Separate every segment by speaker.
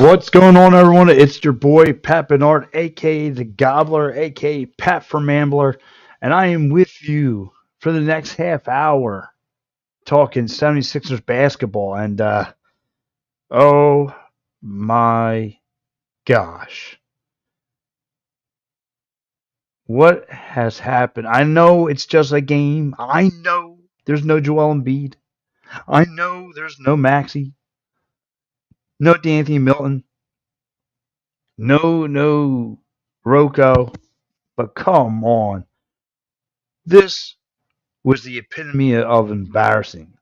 Speaker 1: What's going on, everyone? It's your boy, Pat Bernard, aka The Gobbler, aka Pat from Ambler, and I am with you for the next half hour talking 76ers basketball. And, oh my gosh, what has happened? I know it's just a game. I know there's no Joel Embiid. I know there's no Maxey, no D'Anthony Milton, no Rocco, but come on. This was the epitome of embarrassing.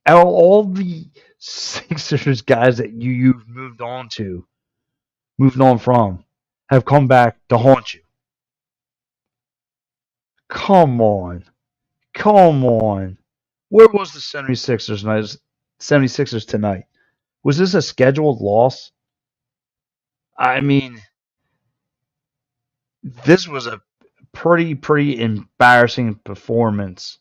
Speaker 1: Out of all the Sixers guys that you've moved on from, have come back to haunt you. Come on. Come on. Where was the 76ers tonight? Was this a scheduled loss? I mean, this was a pretty embarrassing performance.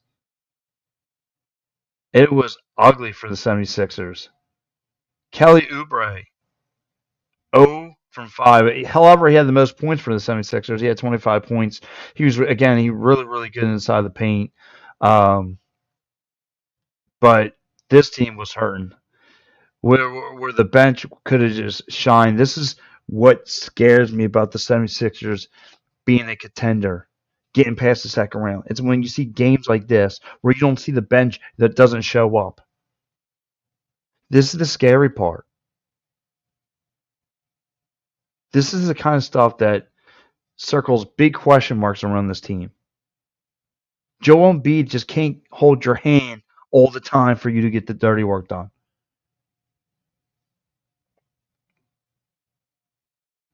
Speaker 1: It was ugly for the 76ers. Kelly Oubre, 0 from 5. However, he had the most points for the 76ers. He had 25 points. He really good inside the paint. But this team was hurting. Where the bench could have just shined. This is what scares me about the 76ers being a contender, getting past the second round. It's when you see games like this where you don't see the bench that doesn't show up. This is the scary part. This is the kind of stuff that circles big question marks around this team. Joel Embiid just can't hold your hand all the time for you to get the dirty work done.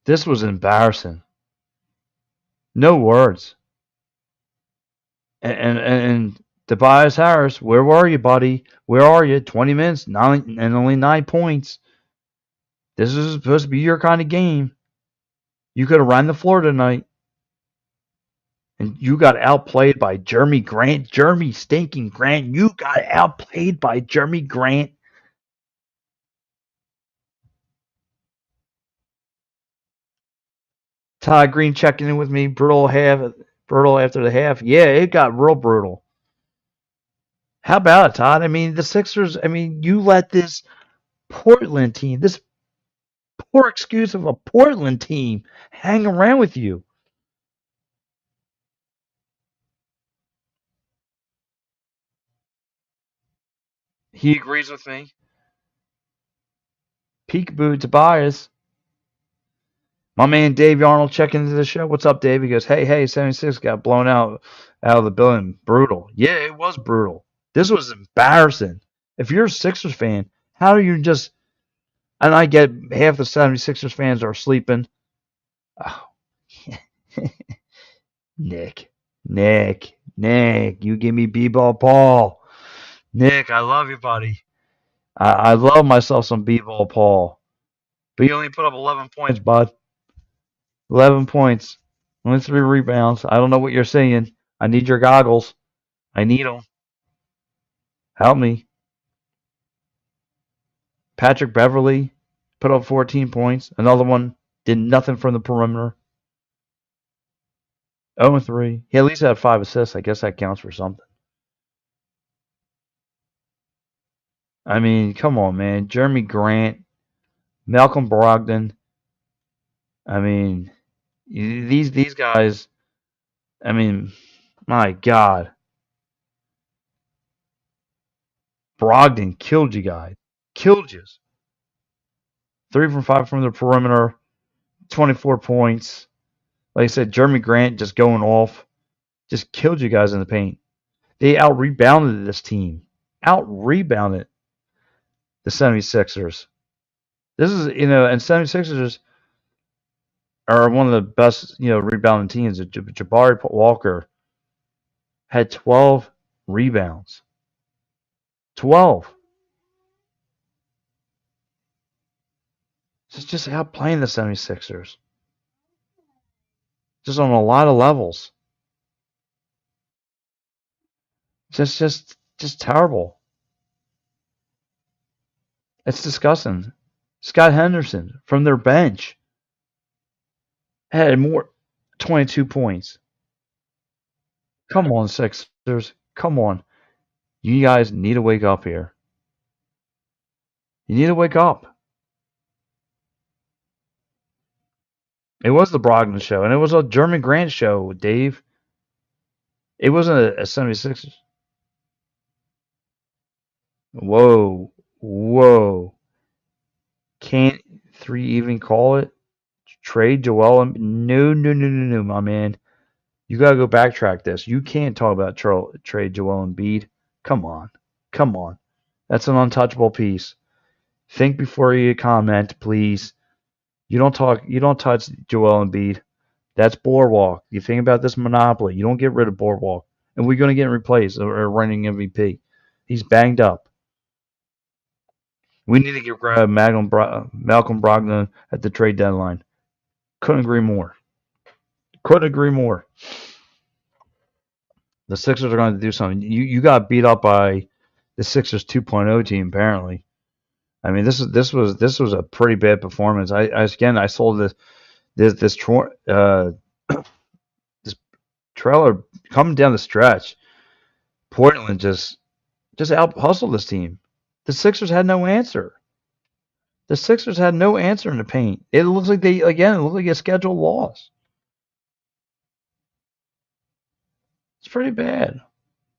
Speaker 1: This was embarrassing. No words. And Tobias Harris, where were you, buddy? Where are you? 20 minutes, and only 9 points. This is supposed to be your kind of game. You could have run the floor tonight. And you got outplayed by Jeremy Grant. Jeremy stinking Grant. You got outplayed by Jeremy Grant. Todd Green checking in with me. Brutal after the half. Yeah, it got real brutal. How about it, Todd? I mean, the Sixers, you let this Portland team, this poor excuse of a Portland team, hang around with you. He agrees with me. Peekaboo Tobias. My man Dave Arnold checking into the show. What's up, Dave? He goes, hey, 76 got blown out of the building. Brutal. Yeah, it was brutal. This was embarrassing. If you're a Sixers fan, how do you just... And I get half the 76ers fans are sleeping. Oh. Nick, you give me B-ball Paul. Nick, I love you, buddy. I love myself some B-ball Paul. But you only put up 11 points, bud. 11 points. Only 3 rebounds. I don't know what you're saying. I need your goggles. I need them. Help me. Patrick Beverly put up 14 points. Another one did nothing from the perimeter. 0-3. He at least had 5 assists. I guess that counts for something. I mean, come on, man. Jeremy Grant, Malcolm Brogdon. I mean, these guys. I mean, my God. Brogdon killed you guys. Killed you. 3 from 5 from the perimeter. 24 points. Like I said, Jeremy Grant just going off. Just killed you guys in the paint. They out-rebounded this team. Out-rebounded the 76ers. This is, and 76ers are one of the best, rebounding teams. Jabari Walker had 12 rebounds. 12. Just outplaying the 76ers. Just on a lot of levels. Just terrible. It's disgusting. Scott Henderson from their bench had more 22 points. Come on, Sixers. Come on. You guys need to wake up here. You need to wake up. It was the Brogdon show, and it was a Jeremy Grant show, Dave. It wasn't a 76ers. Whoa. Whoa. Can't three even call it? Trade Joel? No, no, no, no, no, my man. You got to go backtrack this. You can't talk about trade Joel Embiid. Come on. Come on. That's an untouchable piece. Think before you comment, please. You don't touch Joel Embiid. That's Boardwalk. You think about this monopoly. You don't get rid of Boardwalk. And we're going to get replaced or running MVP. He's banged up. We need to get rid of Malcolm Brogdon at the trade deadline. Couldn't agree more. Couldn't agree more. The Sixers are going to do something. You got beat up by the Sixers 2.0 team apparently. I mean, this was a pretty bad performance. I sold this trailer coming down the stretch. Portland just out hustled this team. The Sixers had no answer. The Sixers had no answer in the paint. It looks like it looked like a scheduled loss. It's pretty bad.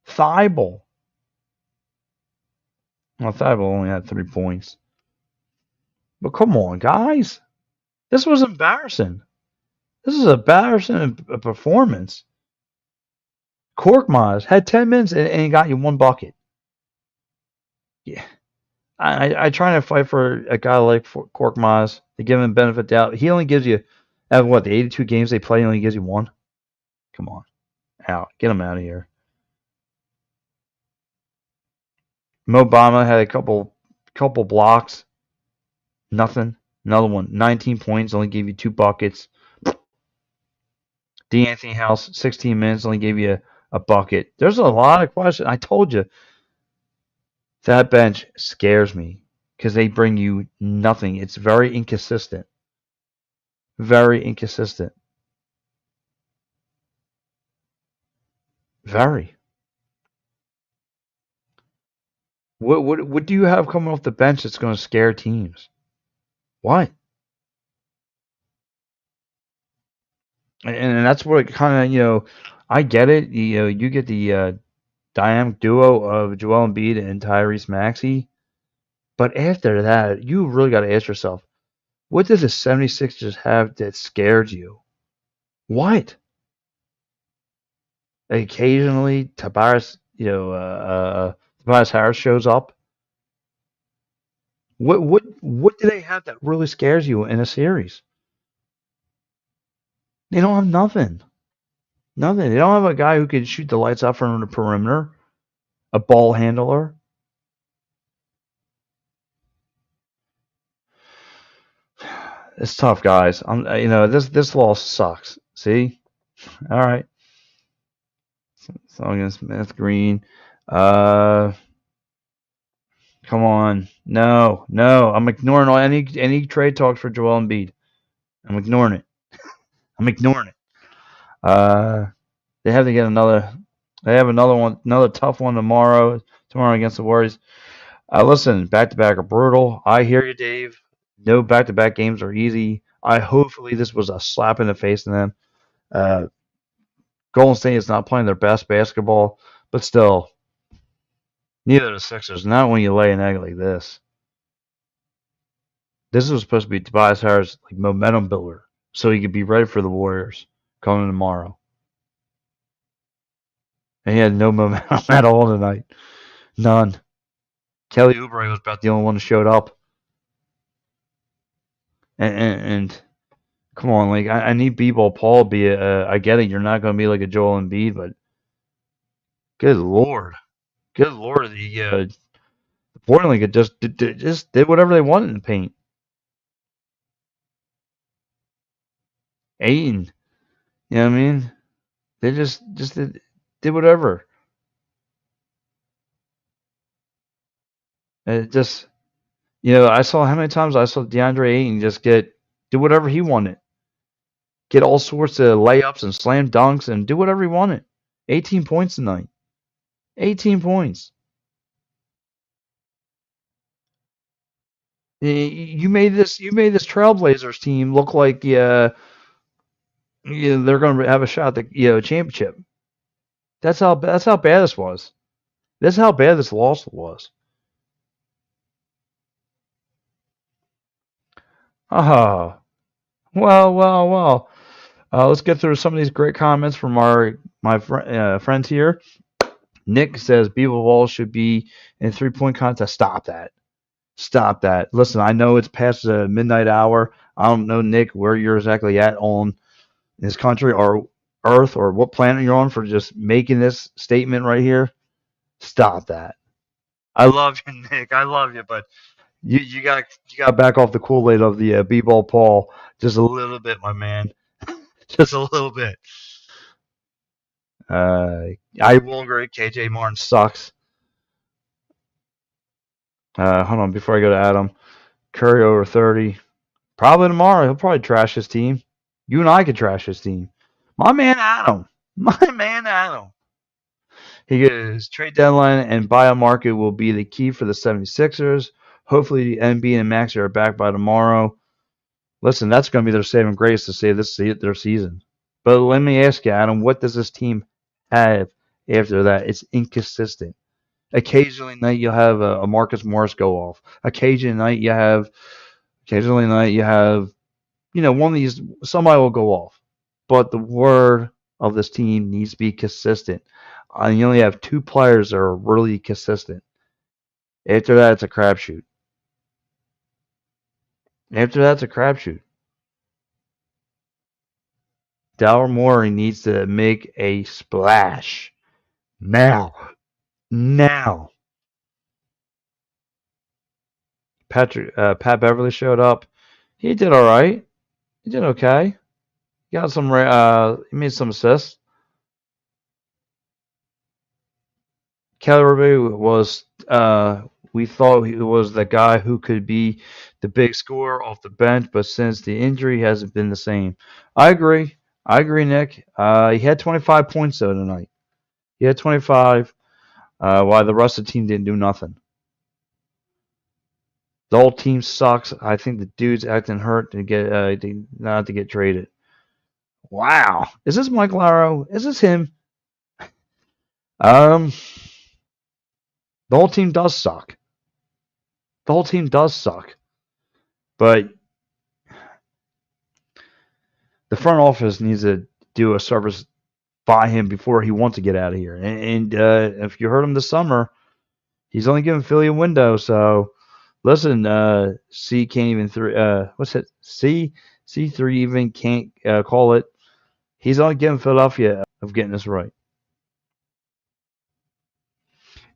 Speaker 1: Thibault. Well, Thibault only had 3 points. But come on, guys. This was embarrassing. This is embarrassing performance. Korkmaz had 10 minutes and he got you 1 bucket. Yeah. I try to fight for a guy like Korkmaz to give him benefit of doubt. He only gives you, out of the 82 games they play, he only gives you 1. Come on. Out. Get him out of here. Mo Bamba had a couple blocks. Nothing. Another one. 19 points, only gave you 2 buckets. D'Anthony House, 16 minutes, only gave you a bucket. There's a lot of questions. I told you. That bench scares me because they bring you nothing. It's very inconsistent. Very inconsistent. Very. What do you have coming off the bench that's going to scare teams? What? And that's what it kind of, I get it. You get the dynamic duo of Joel Embiid and Tyrese Maxey. But after that, you really got to ask yourself, what did the 76ers have that scared you? What? Occasionally, Tobias Harris shows up. What do they have that really scares you in a series? They don't have nothing. Nothing. They don't have a guy who can shoot the lights out from the perimeter, a ball handler. It's tough, guys. This loss sucks. See? All right. So against Smith Green. Come on. No. I'm ignoring any trade talks for Joel Embiid. I'm ignoring it. They have to get another. They have another tough one tomorrow against the Warriors. Listen, back-to-back are brutal. I hear you, Dave. No back-to-back games are easy. Hopefully this was a slap in the face to them. Golden State is not playing their best basketball, but still, neither the Sixers. Not when you lay an egg like this. This was supposed to be Tobias Harris' momentum builder, so he could be ready for the Warriors coming tomorrow. And he had no momentum at all tonight. None. Kelly Oubre was about the only one who showed up. And come on, I need B-ball Paul to be I get it, you're not going to be like a Joel Embiid, but good lord, the Portland could just did whatever they wanted in the paint. Ayton, you know what I mean? They just did whatever. It just I saw how many times I saw DeAndre Ayton just do whatever he wanted, get all sorts of layups and slam dunks and do whatever he wanted. 18 points tonight. 18 points. You made this Trailblazers team look like they're going to have a shot at the championship. That's how bad this was. That's how bad this loss was. Ah, well. Let's get through some of these great comments from my friends here. Nick says Beaver Wall should be in 3-point contest. Stop that. Stop that. Listen, I know it's past the midnight hour. I don't know, Nick, where you're exactly at on this country or Earth or what planet you're on for just making this statement right here. Stop that. I love you, Nick. I love you, but you got to back off the Kool-Aid of the B-ball Paul just a little bit, my man. Just a little bit. I will agree. KJ Martin sucks. Hold on, before I go to Adam, Curry over 30. Probably tomorrow. He'll probably trash his team. You and I could trash his team. My man Adam. My man Adam. He goes, trade deadline and buyout market will be the key for the 76ers. Hopefully, Embiid and Maxey are back by tomorrow. Listen, that's going to be their saving grace to save their season. But let me ask you, Adam, what does this team have after that? It's inconsistent. Occasionally night you'll have a Marcus Morris go off. Occasionally night you have one of these, somebody will go off. But the word of this team needs to be consistent. You only have 2 players that are really consistent. After that, it's a crapshoot. Daryl Morey needs to make a splash. Now. Pat Beverly showed up. He did all right. He did okay. He made some assists. Kelly was we thought he was the guy who could be the big scorer off the bench, but since the injury hasn't been the same. I agree, Nick. He had 25 points though tonight. He had 25, while the rest of the team didn't do nothing. The whole team sucks. I think the dude's acting hurt not to get traded. Wow, is this Mike Laro? Is this him? The whole team does suck. But the front office needs to do a service by him before he wants to get out of here. And if you heard him this summer, he's only giving Philly a window. So listen, C can't even what's it? C3 even can't call it. He's only giving Philadelphia of getting this right.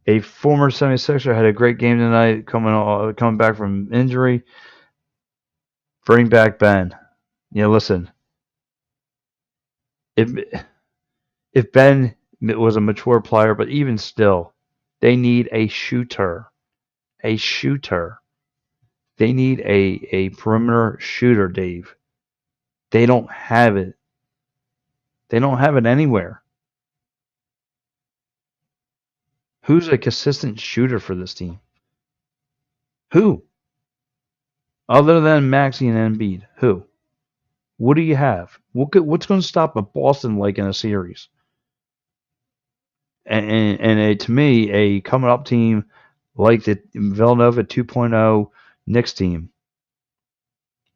Speaker 1: A former 76er had a great game tonight, coming back from injury. Bring back Ben. Listen. If Ben was a mature player, but even still, they need a shooter. They need a perimeter shooter, Dave. They don't have it. They don't have it anywhere. Who's a consistent shooter for this team? Who? Other than Maxey and Embiid, who? What do you have? What's going to stop a Boston like in a series? And to me, a coming up team like the Villanova 2.0 Knicks team,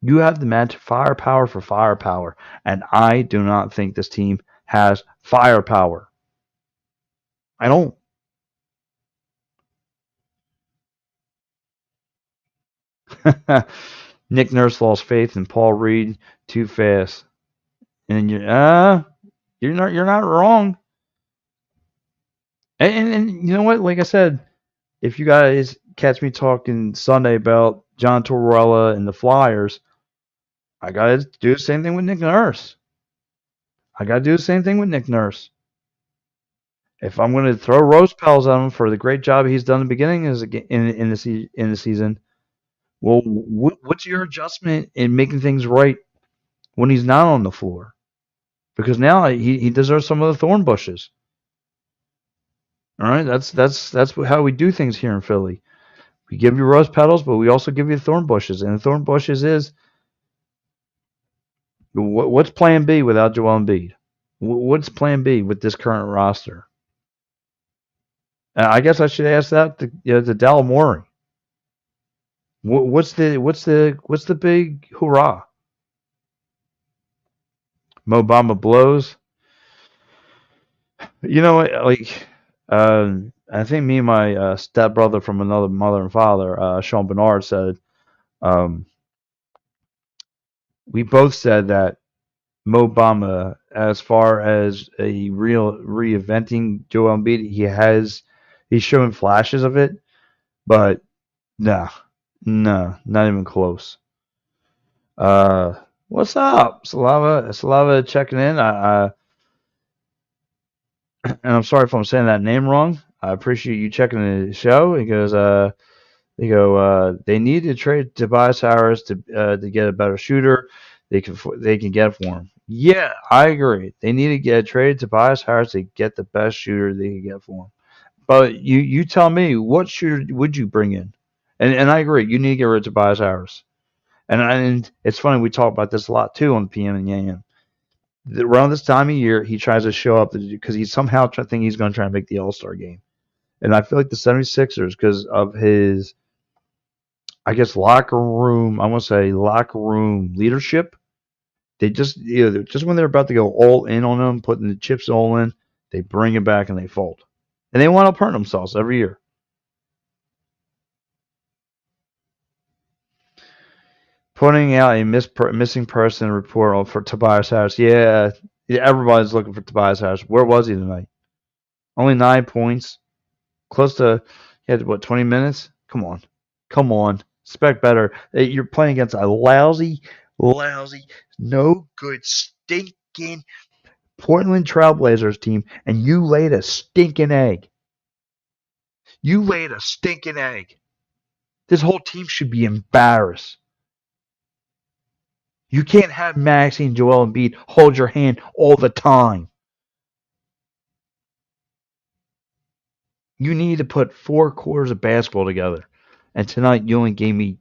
Speaker 1: you have the match firepower for firepower, and I do not think this team has firepower. I don't. Nick Nurse lost faith in Paul Reed too fast, and you're not wrong. And you know what? Like I said, if you guys catch me talking Sunday about John Tortorella and the Flyers, I gotta do the same thing with Nick Nurse. If I'm going to throw rose petals at him for the great job he's done in the beginning in the season, Well, what's your adjustment in making things right when he's not on the floor? Because now he deserves some of the thorn bushes. All right, that's how we do things here in Philly. We give you rose petals, but we also give you thorn bushes. And the thorn bushes is what's Plan B without Joel Embiid? What's Plan B with this current roster? I guess I should ask that to Daryl Morey. What's the big hurrah? Mo Bamba blows. You know what? Like, I think me and my stepbrother from another mother and father, Sean Bernard, said um, we both said that Mo Bamba, as far as a real reinventing Joel Embiid, he's showing flashes of it, but nah, no, not even close. What's up, Slava? Slava checking in. And I'm sorry if I'm saying that name wrong. I appreciate you checking the show. He goes, they need to trade Tobias Harris to get a better shooter. They can get for him. Yeah, I agree. They need to get traded Tobias Harris to get the best shooter they can get for him. But you tell me, what shooter would you bring in? And I agree. You need to get rid of Tobias Harris. And it's funny, we talk about this a lot too on the PM and AM. Around this time of year, he tries to show up because he somehow think he's going to try and make the All-Star game. And I feel like the 76ers, because of his, I guess, locker room leadership, they just when they're about to go all in on him, putting the chips all in, they bring it back and they fold. And they wind up hurting themselves every year. Putting out a missing person report for Tobias Harris. Yeah, everybody's looking for Tobias Harris. Where was he tonight? Only 9 points. Close to, he had, what, 20 minutes? Come on. Come on. Expect better. You're playing against a lousy, no good, stinking Portland Trailblazers team, and you laid a stinking egg. You laid a stinking egg. This whole team should be embarrassed. You can't have Maxey and Joel Embiid hold your hand all the time. You need to put 4 quarters of basketball together. And tonight you only gave me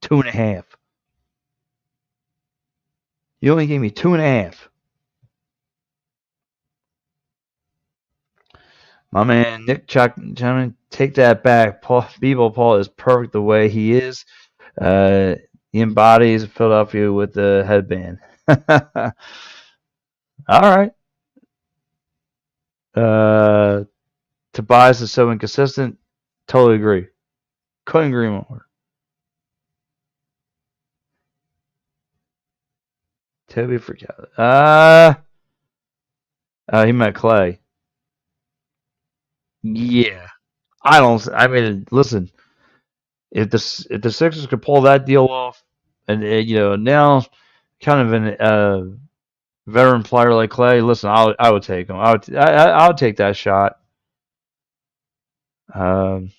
Speaker 1: 2.5. You only gave me 2.5. My man Nick Chuck, gentlemen, take that back. Paul is perfect the way he is. He embodies Philadelphia with the headband. All right. Tobias is so inconsistent. Totally agree. Couldn't agree more. Toby forgot. He met Clay. Yeah. I mean, listen. If the Sixers could pull that deal off, and now kind of an veteran player like Clay, listen, I would take him. I would take that shot. Um,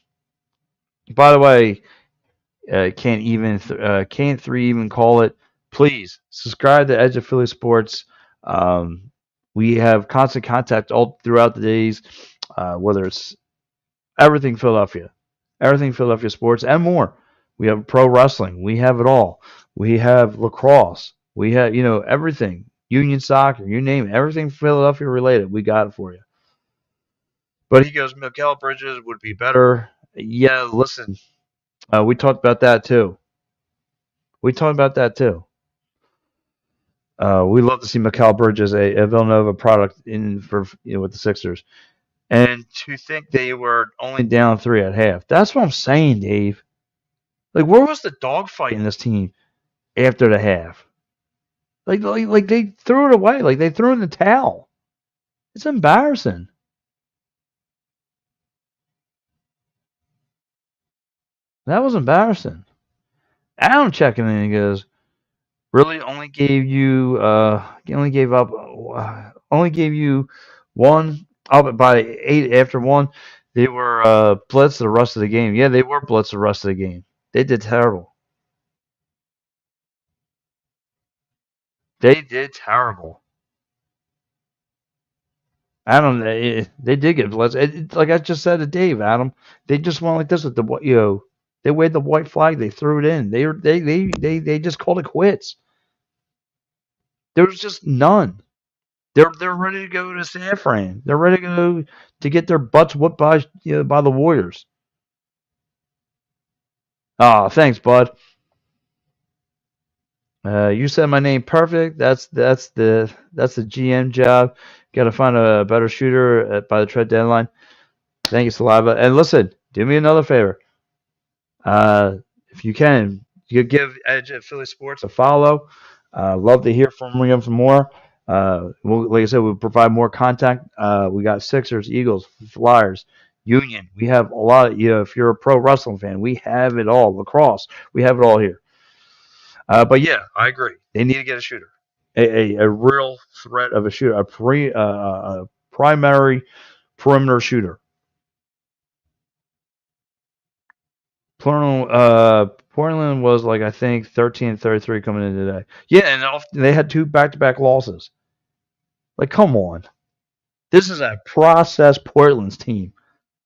Speaker 1: by the way, can't three even call it? Please subscribe to Edge of Philly Sports. We have constant contact all throughout the days, whether it's everything Philadelphia sports and more. We have pro wrestling. We have it all. We have lacrosse. We have everything. Union soccer. You name it. Everything Philadelphia related. We got it for you. But he goes, Mikal Bridges would be better. Yeah, listen. We talked about that too. We love to see Mikal Bridges, a Villanova product, in for with the Sixers. And to think they were only down 3 at half. That's what I'm saying, Dave. Like, where was the dogfight in this team after the half? Like they threw it away. Like they threw in the towel. It's embarrassing. That was embarrassing. Adam checking in. He goes, really only gave you one up by 8 after one. They were blitzed the rest of the game. Yeah, they were blitzed the rest of the game. They did terrible. They did terrible. Adam, they did get blessed. Like I just said to Dave, Adam, they just went like this with they waved the white flag, they threw it in. They just called it quits. There was just none. They're ready to go to San Fran. They're ready to go to get their butts whooped by by the Warriors. Oh, thanks, bud. You said my name perfect. That's the GM job. Got to find a better shooter by the trade deadline. Thank you, Saliva. And listen, do me another favor. If you can, you could give Edge at Philly Sports a follow. Love to hear from you for more. Like I said, we'll provide more contact. We got Sixers, Eagles, Flyers, Union. We have a lot of, if you're a pro wrestling fan, we have it all. Lacrosse, we have it all here. But yeah, I agree. They need to get a shooter, a real threat of a shooter, a primary perimeter shooter. Portland was like I think 13-33 coming in today. Yeah, and they had 2 back-to-back losses. Like, come on, this is a process. Portland's team,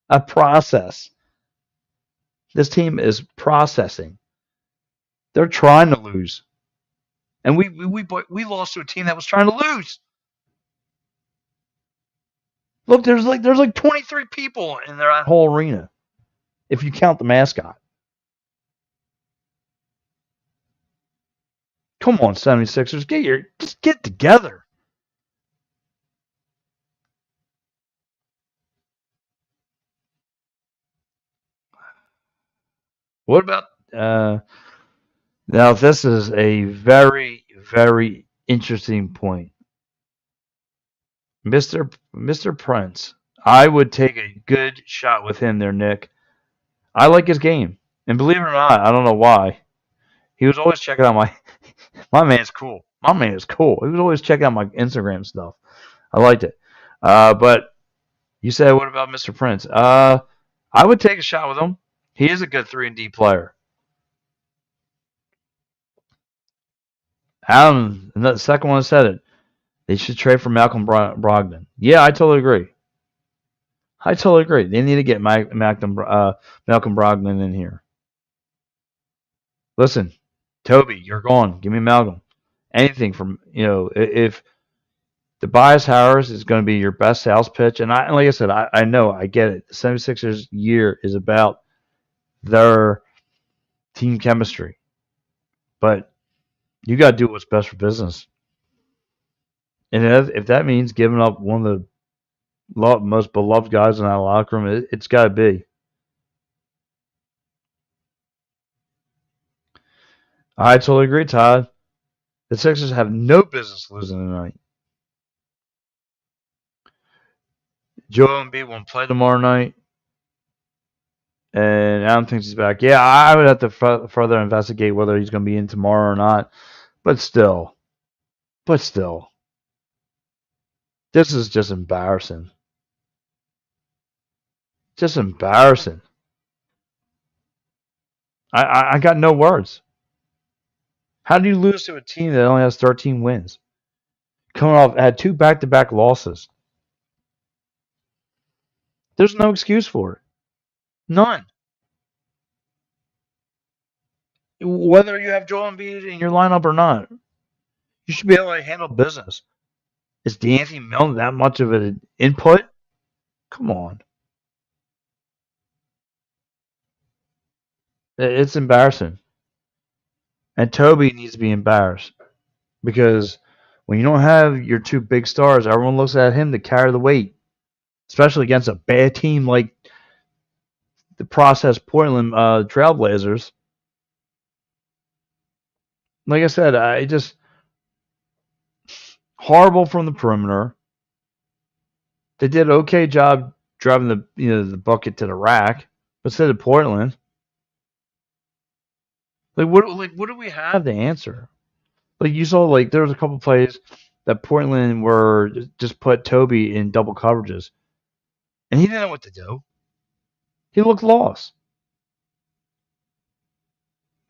Speaker 1: a process. This team is processing. They're trying to lose, and we lost to a team that was trying to lose. Look, there's like 23 people in that whole arena, if you count the mascot. Come on, 76ers, just get together. What about now? This is a very, very interesting point, Mister Prince. I would take a good shot with him there, Nick. I like his game, and believe it or not, I don't know why. He was always checking out my man's cool. My man is cool. He was always checking out my Instagram stuff. I liked it. But you said, what about Mr. Prince? I would take a shot with him. He is a good 3-and-D player. Adam, the second one said it. They should trade for Malcolm Brogdon. Yeah, I totally agree. I totally agree. They need to get Malcolm Brogdon in here. Listen, Toby, you're gone. Give me Malcolm. Anything from if Tobias Harris is going to be your best sales pitch, and like I said, I know, I get it. The 76ers year is about their team chemistry, but you got to do what's best for business. And if that means giving up one of the most beloved guys in that locker room, it's got to be. I totally agree, Todd. The Sixers have no business losing tonight. Joel Embiid won't play tomorrow night, and Adam thinks he's back. Yeah, I would have to further investigate whether he's going to be in tomorrow or not. But still, this is just embarrassing. Just embarrassing. I got no words. How do you lose to a team that only has 13 wins? Coming off, had 2 back-to-back losses. There's no excuse for it. None. Whether you have Joel Embiid in your lineup or not, you should be able to handle business. Is D'Anthony Melton that much of an input? Come on. It's embarrassing. And Toby needs to be embarrassed because when you don't have your 2 big stars, everyone looks at him to carry the weight, especially against a bad team like the process Portland Trailblazers. Like I said, I just horrible from the perimeter. They did an okay job driving the bucket to the rack, but so did Portland. What do we have to answer? Like you saw, like there was a couple plays that Portland were just put Toby in double coverages, and he didn't know what to do. He looked lost.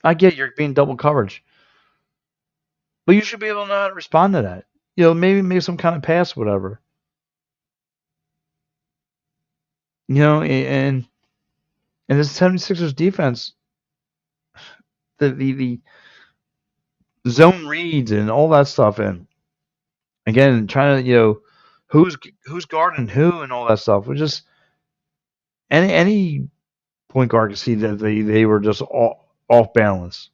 Speaker 1: I get you're being double coverage, but you should be able to know how to respond to that. Maybe make some kind of pass, whatever. And this 76ers defense, the zone reads and all that stuff, and again, trying to who's guarding who and all that stuff. Was just any point guard could see that they were just off balance.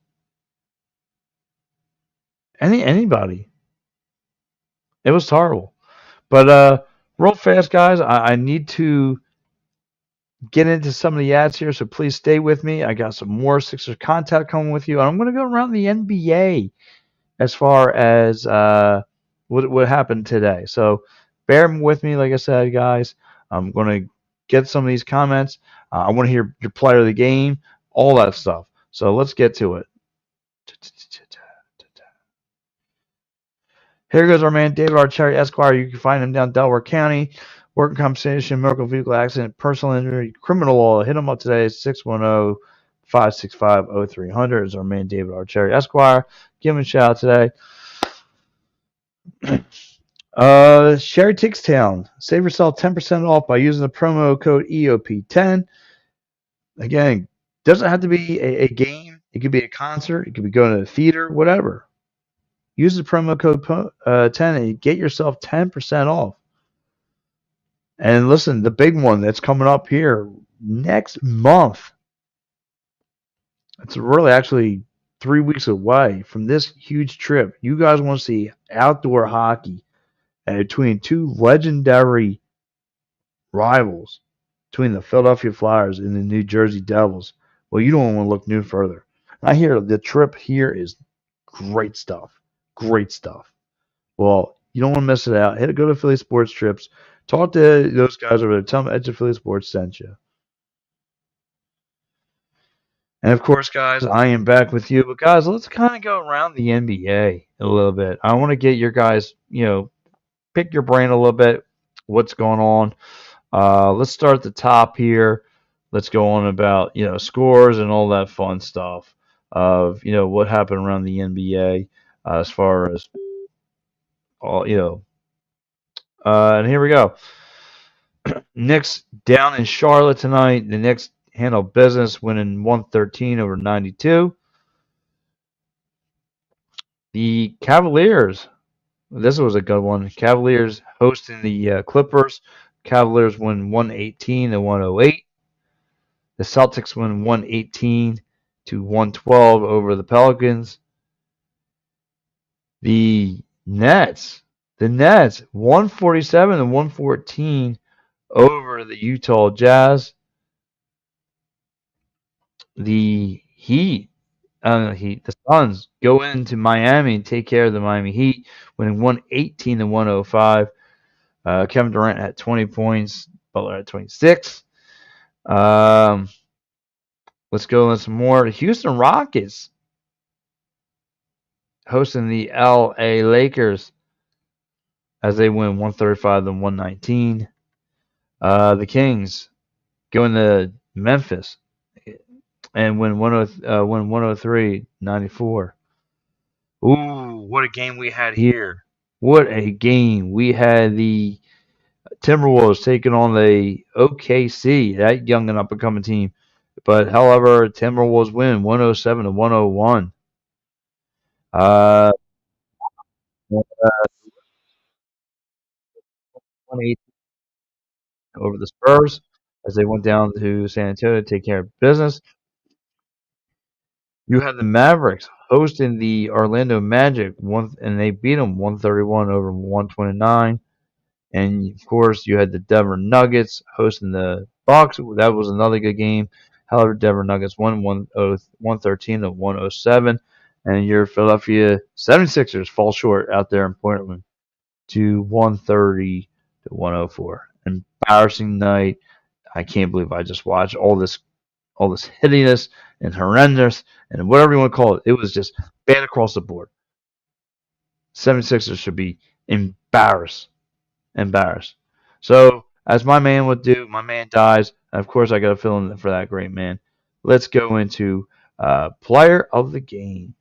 Speaker 1: Anybody, it was horrible. But real fast, guys, I need to get into some of the ads here, so please stay with me. I got some more Sixers content coming with you, and I'm going to go around the NBA as far as what happened today. So bear with me, like I said, guys. I'm going to get some of these comments. I want to hear your player of the game, all that stuff. So let's get to it. Here goes our man, David Archerry, Esquire. You can find him down Delaware County. Working compensation, motor vehicle accident, personal injury, criminal law. Hit him up today, 610-565-0300 is our man, David Archerry, Esquire. Give him a shout out today. Sherry Tickstown. Save yourself 10% off by using the promo code EOP10. Again, doesn't have to be a game. It could be a concert. It could be going to the theater, whatever. Use the promo code 10 and get yourself 10% off. And listen, the big one that's coming up here next month. It's really actually 3 weeks away from this huge trip. You guys want to see outdoor hockey between two legendary rivals, between the Philadelphia Flyers and the New Jersey Devils. Well, you don't want to look no further. I hear the trip here is great stuff. Great stuff. Well, you don't want to miss it out. Go to Philly Sports Trips. Talk to those guys over there. Tell them Edge of Philly Sports sent you. And of course, guys, I am back with you. But guys, let's kind of go around the NBA a little bit. I want to get your guys, pick your brain a little bit. What's going on? Let's start at the top here. Let's go on about scores and all that fun stuff of what happened around the NBA as far as all and here we go. Knicks down in Charlotte tonight. The Knicks handle business, winning 113 over 92. The Cavaliers. This was a good one. Cavaliers hosting the Clippers. Cavaliers win 118 to 108. The Celtics win 118 to 112 over the Pelicans. The Nets 147 to 114 over the Utah Jazz. The the Suns go into Miami and take care of the Miami Heat, winning 118 to 105. Kevin Durant had 20 points, Butler had 26. Let's go on some more. The Houston Rockets hosting the LA Lakers as they win 135 to 119. The Kings going to Memphis and win 103-94. Ooh, what a game we had here. What a game. We had the Timberwolves taking on the OKC, that young and up-and-coming team. But, however, Timberwolves win 107 to 101. 118 over the Spurs as they went down to San Antonio to take care of business. You had the Mavericks hosting the Orlando Magic, and they beat them 131 over 129. And of course, you had the Denver Nuggets hosting the Bucks. That was another good game. However, Denver Nuggets won 113 to 107, and your Philadelphia 76ers fall short out there in Portland to 130 to 104. Embarrassing night. I can't believe I just watched all this hideousness and horrendous and whatever you want to call it. It was just bad across the board. 76ers should be embarrassed. So, as my man would do, my man dies. And of course, I got to fill in for that great man. Let's go into player of the game.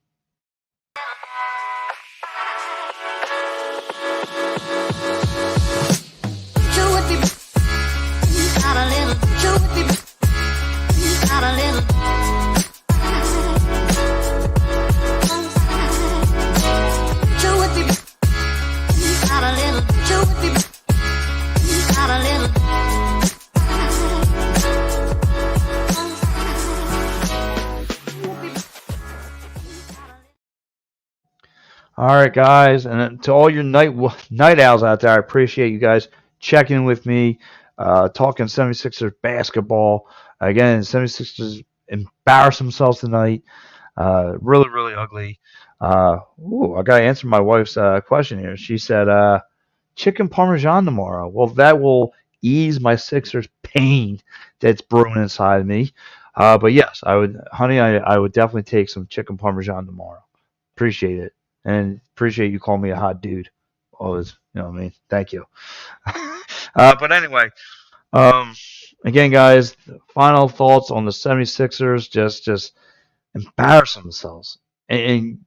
Speaker 1: All right, guys, and to all your night owls out there, I appreciate you guys checking with me, talking 76ers basketball. Again, 76ers embarrassed themselves tonight. Really, really ugly. I got to answer my wife's question here. She said chicken parmesan tomorrow. Well, that will ease my Sixers pain that's brewing inside me. But yes, I would, honey, I would definitely take some chicken parmesan tomorrow. Appreciate it. And appreciate you calling me a hot dude. Always, you know what I mean? Thank you. But anyway, um, again, guys, final thoughts on the 76ers. Just embarrass themselves. And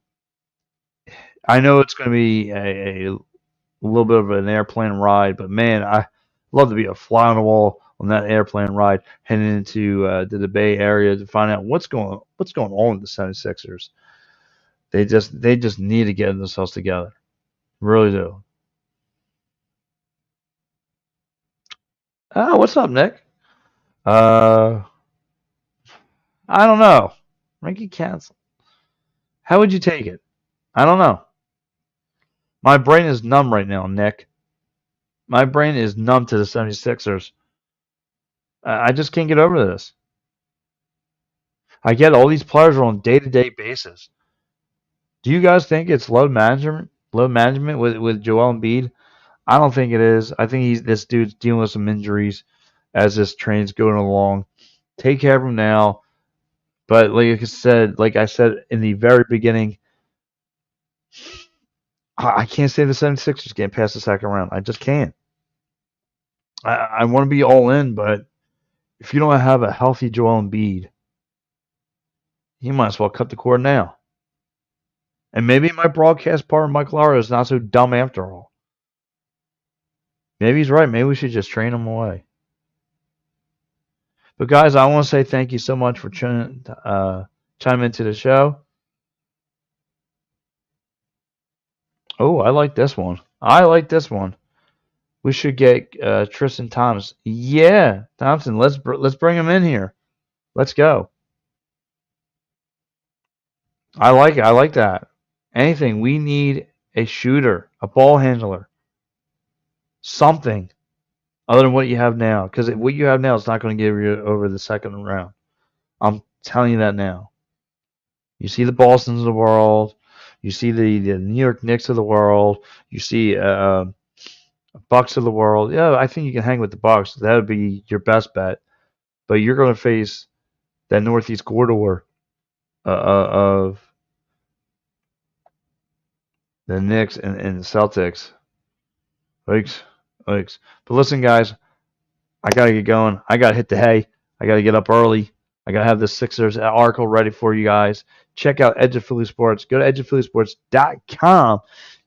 Speaker 1: I know it's going to be a little bit of an airplane ride, but man, I love to be a fly on the wall on that airplane ride heading into the Bay Area to find out what's going on with the 76ers. They just need to get themselves together. Really do. Oh, what's up, Nick? I don't know. Ranky cancel. How would you take it? I don't know. My brain is numb right now, Nick. My brain is numb to the 76ers. I just can't get over this. I get all these players are on day-to-day basis. Do you guys think it's load management? Load management with Joel Embiid? I don't think it is. I think this dude's dealing with some injuries as this train's going along. Take care of him now. But like I said in the very beginning, I can't say the 76ers getting past the second round. I just can't. I want to be all in, but if you don't have a healthy Joel Embiid, you might as well cut the cord now. And maybe my broadcast partner, Mike Lara, is not so dumb after all. Maybe he's right. Maybe we should just train him away. But guys, I want to say thank you so much for chiming into the show. Oh, I like this one. We should get Tristan Thompson. Yeah, Thompson. Let's bring him in here. Let's go. I like it. I like that. Anything. We need a shooter, a ball handler, something other than what you have now. Because what you have now is not going to give you over the second round. I'm telling you that now. You see the Bostons of the world. You see the New York Knicks of the world. You see Bucks of the world. Yeah, I think you can hang with the Bucks. That would be your best bet. But you're going to face that Northeast corridor of the Knicks and the Celtics. Yikes. But listen, guys, I got to get going. I got to hit the hay. I got to get up early. I got to have the Sixers article ready for you guys. Check out Edge of Philly Sports. Go to edgeofphillysports.com.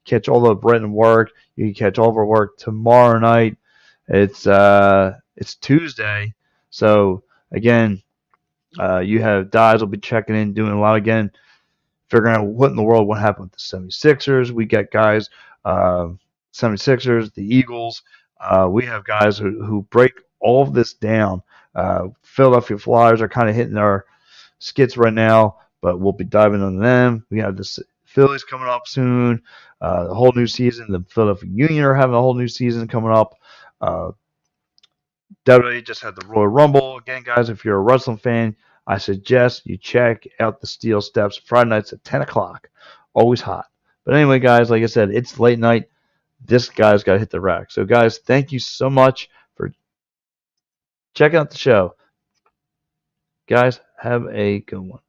Speaker 1: Catch all the written work. You can catch all of our work tomorrow night. It's Tuesday. So, again, you have Dies will be checking in, doing a lot again, figuring out what in the world what happened with the 76ers. We got guys, 76ers, the Eagles. We have guys who break all of this down. Philadelphia Flyers are kind of hitting our skits right now, but we'll be diving on them. We have the Phillies coming up soon. The whole new season. The Philadelphia Union are having a whole new season coming up. WWE just had the Royal Rumble. Again, guys, if you're a wrestling fan, I suggest you check out the Steel Steps Friday nights at 10 o'clock. Always hot. But anyway, guys, like I said, it's late night. This guy's got to hit the rack. So, guys, thank you so much for checking out the show. Guys, have a good one.